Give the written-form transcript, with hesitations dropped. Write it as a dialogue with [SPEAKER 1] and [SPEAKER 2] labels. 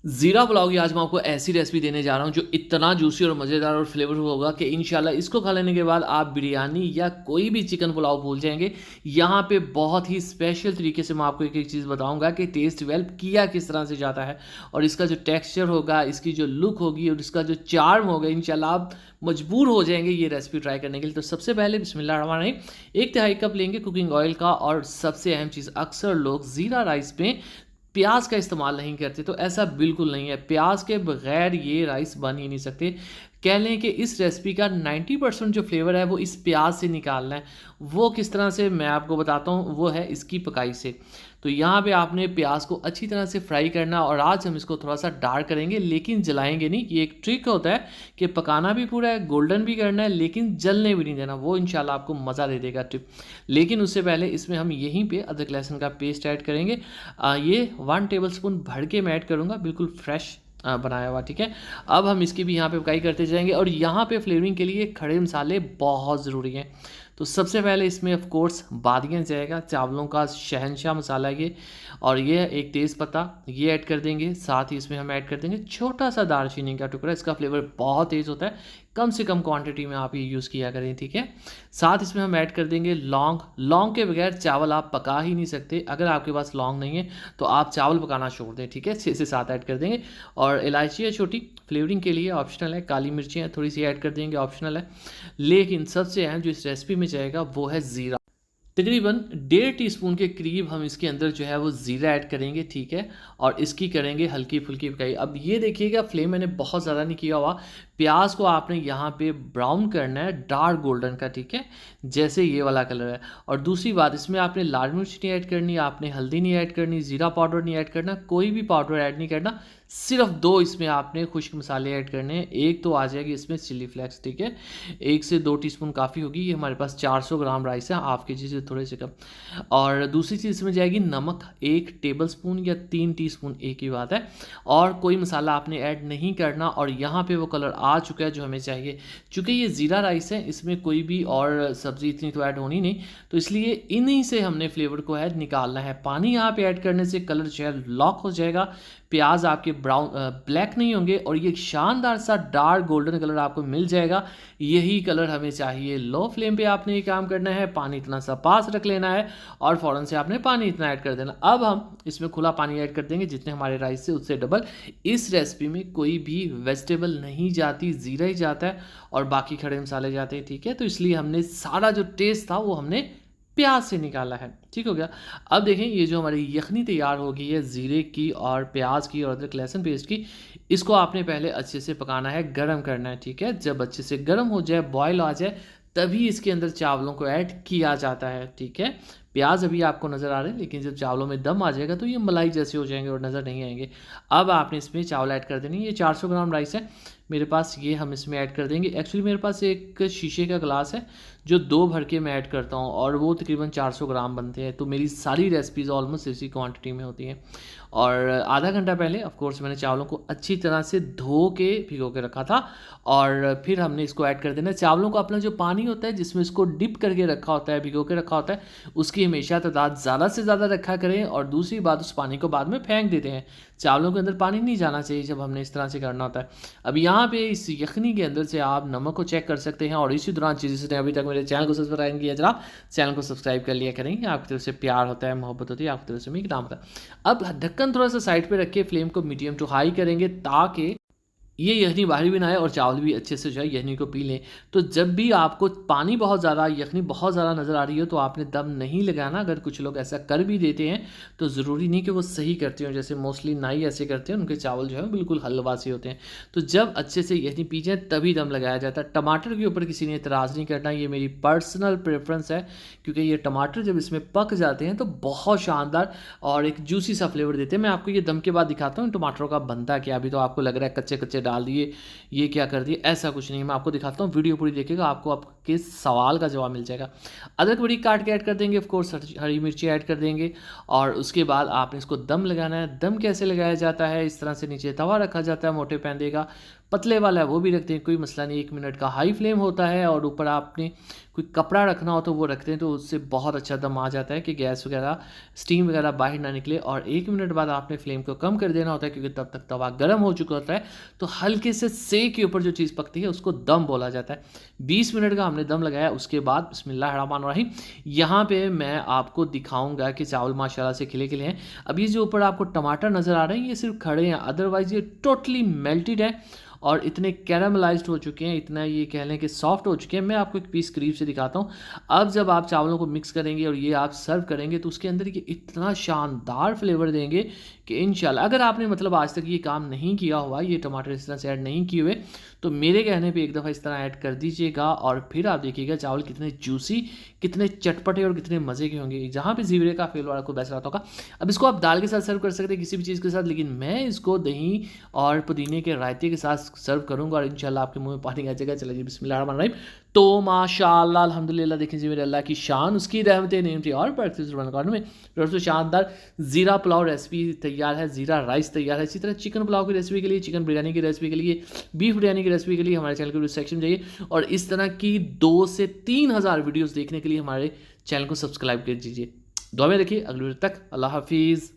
[SPEAKER 1] ज़ीरा पुलाव की आज मैं आपको ऐसी रेसिपी देने जा रहा हूँ जो इतना जूसी और मज़ेदार और फ्लेवरफुल होगा कि इंशाल्लाह इसको खा लेने के बाद आप बिरयानी या कोई भी चिकन पुलाव भूल जाएंगे। यहाँ पे बहुत ही स्पेशल तरीके से मैं आपको एक एक चीज़ बताऊँगा कि टेस्ट डेवलप किया किस तरह से जाता है और इसका जो टेक्स्चर होगा, इसकी जो लुक होगी और इसका जो चार्म होगा, इंशाल्लाह आप मजबूर हो जाएंगे ये रेसिपी ट्राई करने के लिए। तो सबसे पहले बिस्मिल्लाह रहमान रहीम, 1 तिहाई कप लेंगे कुकिंग ऑयल का। और सबसे अहम चीज़, अक्सर लोग ज़ीरा राइस में प्याज का इस्तेमाल नहीं करते, तो ऐसा बिल्कुल नहीं है। प्याज के बगैर ये राइस बन ही नहीं सकते। कह लें कि इस रेसिपी का 90% जो फ्लेवर है वो इस प्याज से निकालना है। वो किस तरह से मैं आपको बताता हूँ, वो है इसकी पकाई से। तो यहाँ पे आपने प्याज को अच्छी तरह से फ्राई करना और आज हम इसको थोड़ा सा डार्क करेंगे लेकिन जलाएंगे नहीं। ये एक ट्रिक होता है कि पकाना भी पूरा है, गोल्डन भी करना है लेकिन जलने भी नहीं देना। वो इंशाल्लाह आपको मज़ा दे देगा टिप। लेकिन उससे पहले इसमें हम यहीं पे अदरक लहसुन का पेस्ट ऐड करेंगे। ये 1 टेबल स्पून भर के मैं ऐड करूँगा, बिल्कुल फ्रेश बनाया हुआ, ठीक है। अब हम इसकी भी यहाँ पे पकाई करते जाएंगे और यहाँ पे फ्लेवरिंग के लिए खड़े मसाले बहुत ज़रूरी हैं। तो सबसे पहले इसमें ऑफ कोर्स बादियाँ जाएगा, चावलों का शहनशाह मसाला ये। और ये एक तेज़ पत्ता ये ऐड कर देंगे। साथ ही इसमें हम ऐड कर देंगे छोटा सा दालचीनी का टुकड़ा। इसका फ्लेवर बहुत तेज़ होता है, कम से कम क्वांटिटी में आप ये यूज़ किया करें, ठीक है। साथ इसमें हम ऐड कर देंगे लौंग। लौंग के बगैर चावल आप पका ही नहीं सकते। अगर आपके पास लौंग नहीं है तो आप चावल पकाना छोड़ दें, ठीक है। 6 से 7 ऐड कर देंगे। और इलायची है छोटी, फ्लेवरिंग के लिए ऑप्शनल है। काली मिर्चियाँ थोड़ी सी ऐड कर देंगे, ऑप्शनल है। लेकिन सबसे अहम जो इस रेसिपी में जाएगा वो है ज़ीरा। तकरीबन 1.5 टीस्पून के करीब हम इसके अंदर जो है वो ज़ीरा ऐड करेंगे, ठीक है। और इसकी करेंगे हल्की फुल्की पकाई। अब ये देखिएगा, फ्लेम मैंने बहुत ज़्यादा नहीं किया हुआ। प्याज को आपने यहाँ पे ब्राउन करना है, डार्क गोल्डन का, ठीक है, जैसे ये वाला कलर है। और दूसरी बात, इसमें आपने लाल मिर्च नहीं ऐड करनी, आपने हल्दी नहीं ऐड करनी, ज़ीरा पाउडर नहीं ऐड करना, कोई भी पाउडर ऐड नहीं करना। सिर्फ 2 इसमें आपने खुश्क मसाले ऐड करने हैं। एक तो आ जाएगी इसमें चिली फ्लेक्स, ठीक है, 1 से 2 टीस्पून काफ़ी होगी। ये हमारे पास 400 ग्राम राइस है, हाफ के जी से थोड़े से कम। और दूसरी चीज़ इसमें जाएगी नमक, 1 टेबल स्पून या 3 टीस्पून, एक ही बात है। और कोई मसाला आपने ऐड नहीं करना। और यहाँ पे वो कलर आ चुका है जो हमें चाहिए। चूँकि ये ज़ीरा राइस है, इसमें कोई भी और सब्ज़ी इतनी तो ऐड होनी नहीं, तो इसलिए इन्हीं से हमने फ्लेवर को है निकालना है। पानी यहाँ पे ऐड करने से कलर जो है लॉक हो जाएगा, प्याज आपके ब्राउन ब्लैक नहीं होंगे और ये शानदार सा डार्क गोल्डन कलर आपको मिल जाएगा। यही कलर हमें चाहिए। लो फ्लेम पे आपने ये काम करना है, पानी इतना सा पास रख लेना है और फ़ौरन से आपने पानी इतना ऐड कर देना। अब हम इसमें खुला पानी ऐड कर देंगे, जितने हमारे राइस से उससे डबल। इस रेसिपी में कोई भी वेजिटेबल नहीं जाती, ज़ीरा ही जाता है और बाकी खड़े मसाले जाते हैं, ठीक है। तो इसलिए हमने सारा जो टेस्ट था वो हमने प्याज से निकाला है, ठीक हो गया। अब देखें, ये जो हमारी यखनी तैयार हो गई है ज़ीरे की और प्याज की और अदरक लहसुन पेस्ट की, इसको आपने पहले अच्छे से पकाना है, गरम करना है, ठीक है। जब अच्छे से गरम हो जाए, बॉयल आ जाए, तभी इसके अंदर चावलों को ऐड किया जाता है, ठीक है। प्याज अभी आपको नज़र आ रहे हैं लेकिन जब चावलों में दम आ जाएगा तो ये मलाई जैसे हो जाएंगे और नज़र नहीं आएंगे। अब आपने इसमें चावल ऐड कर देनी है। ये 400 ग्राम राइस है मेरे पास, ये हम इसमें ऐड कर देंगे। एक्चुअली मेरे पास एक शीशे का गिलास है जो 2 भर के मैं ऐड करता हूँ और वो तकरीबन 400 ग्राम बनते हैं। तो मेरी सारी रेसिपीज़ ऑलमोस्ट इसी क्वांटिटी में होती हैं। और आधा घंटा पहले ऑफ कोर्स मैंने चावलों को अच्छी तरह से धो के भिगो के रखा था और फिर हमने इसको ऐड कर देना। चावलों को अपना जो पानी होता है जिसमें इसको डिप करके रखा होता है, भिगो के रखा होता है, उसकी हमेशा तादाद ज़्यादा से ज़्यादा रखा करें। और दूसरी बात, उस पानी को बाद में फेंक देते हैं। चावलों के अंदर पानी नहीं जाना चाहिए जब हमने इस तरह से करना होता है। अब यहाँ पे इस यखनी के अंदर से आप नमक को चेक कर सकते हैं। और इसी दौरान जिसने अभी तक मेरे चैनल को सब्सक्राइब किया जनाब, चैनल को सब्सक्राइब कर लिया करेंगे। आपकी तरफ से प्यार होता है, मोहब्बत होती है, आपकी तरफ से मैं इकराम होता है। अब ढक्कन थोड़ा सा साइड पे रख के फ्लेम को मीडियम टू हाई करेंगे ताकि ये यखनी बाहर भी ना आए और चावल भी अच्छे से जो है यखनी को पी लें। तो जब भी आपको पानी बहुत ज़्यादा, यखनी बहुत ज़्यादा नज़र आ रही हो तो आपने दम नहीं लगाना। अगर कुछ लोग ऐसा कर भी देते हैं तो ज़रूरी नहीं कि वो सही करते हो, जैसे मोस्टली नाई ऐसे करते हैं, उनके चावल जो है बिल्कुल हलवा से होते हैं। तो जब अच्छे से यखनी पी जाए तभी दम लगाया जाता है। टमाटर के ऊपर किसी ने इतराज़ नहीं करना, ये मेरी पर्सनल प्रेफरेंस है, क्योंकि ये टमाटर जब इसमें पक जाते हैं तो बहुत शानदार और एक जूसी सा फ्लेवर देते हैं। मैं आपको ये दम के बाद दिखाता हूँ टमाटरों का बनता क्या। अभी तो आपको लग रहा है कच्चे कच्चे डाल दिए, ये क्या कर दिए, ऐसा कुछ नहीं। मैं आपको दिखाता हूँ, वीडियो पूरी देखिएगा, आपको आपके सवाल का जवाब मिल जाएगा। अदरक बड़ी काट के ऐड कर देंगे, ऑफ कोर्स हरी मिर्ची ऐड कर देंगे। और उसके बाद आपने इसको दम लगाना है। दम कैसे लगाया जाता है, इस तरह से नीचे तवा रखा जाता है मोटे पैंदे का, पतले वाला है वो भी रखते हैं, कोई मसला नहीं। 1 मिनट का हाई फ्लेम होता है और ऊपर आपने कोई कपड़ा रखना हो तो वो रखते हैं, तो उससे बहुत अच्छा दम आ जाता है कि गैस वगैरह स्टीम वगैरह बाहर ना निकले। और 1 मिनट बाद आपने फ्लेम को कम कर देना होता है, क्योंकि तब तक तवा गर्म हो चुका होता है। तो हल्के से सेक के ऊपर जो चीज़ पकती है उसको दम बोला जाता है। 20 मिनट का हमने दम लगाया, उसके बाद बिस्मिल्लाहिर्रहमानिर्रहीम यहाँ पे मैं आपको दिखाऊंगा कि चावल माशाल्लाह से खिले हैं। अब ये जो ऊपर आपको टमाटर नज़र आ रहे हैं ये सिर्फ खड़े हैं, अदरवाइज़ ये टोटली मेल्टेड है और इतने कैरामलाइज्ड हो चुके हैं, इतना ये कह लें कि सॉफ्ट हो चुके हैं। मैं आपको एक पीस करीब से दिखाता हूँ। अब जब आप चावलों को मिक्स करेंगे और ये आप सर्व करेंगे तो उसके अंदर ये इतना शानदार फ्लेवर देंगे कि इंशाल्लाह, अगर आपने मतलब आज तक ये काम नहीं किया हुआ, ये टमाटर इस तरह से ऐड नहीं किए हुए, तो मेरे कहने पे एक दफ़ा इस तरह ऐड कर दीजिएगा और फिर आप देखिएगा चावल कितने जूसी, कितने चटपटे और कितने मज़े के होंगे। जहाँ पे ज़ीरे का फ्लेवर आपको बेस्ट आता होगा। अब इसको आप दाल के साथ सर्व कर सकते हैं, किसी भी चीज़ के साथ, लेकिन मैं इसको दही और पुदीने के रायते के साथ सर्व करूँगा और इंशाल्लाह आपके मुंह में पानी आ जाएगा। चलिए बिस्मिल्लाहिर्रहमानिर्रहीम। तो माशाअल्लाह अल्हम्दुलिल्लाह, देखें जी मेरे अल्लाह की शान, उसकी रहमतें नेमतें और बरकतें जुबान में दोस्तों शानदार ज़ीरा पुलाव रेसिपी तैयार है, ज़ीरा राइस तैयार है। इसी तरह चिकन पुलाव की रेसिपी के लिए, चिकन बिरयानी की रेसिपी के लिए, बीफ बिरयानी की रेसिपी के लिए हमारे चैनल के सेक्शन जाइए और इस तरह की 2 से 3 हज़ार वीडियोज़ देखने के लिए हमारे चैनल को सब्सक्राइब कर दीजिए। दुआ में रखिए, अगली वीडियो तक अल्लाह हाफिज़।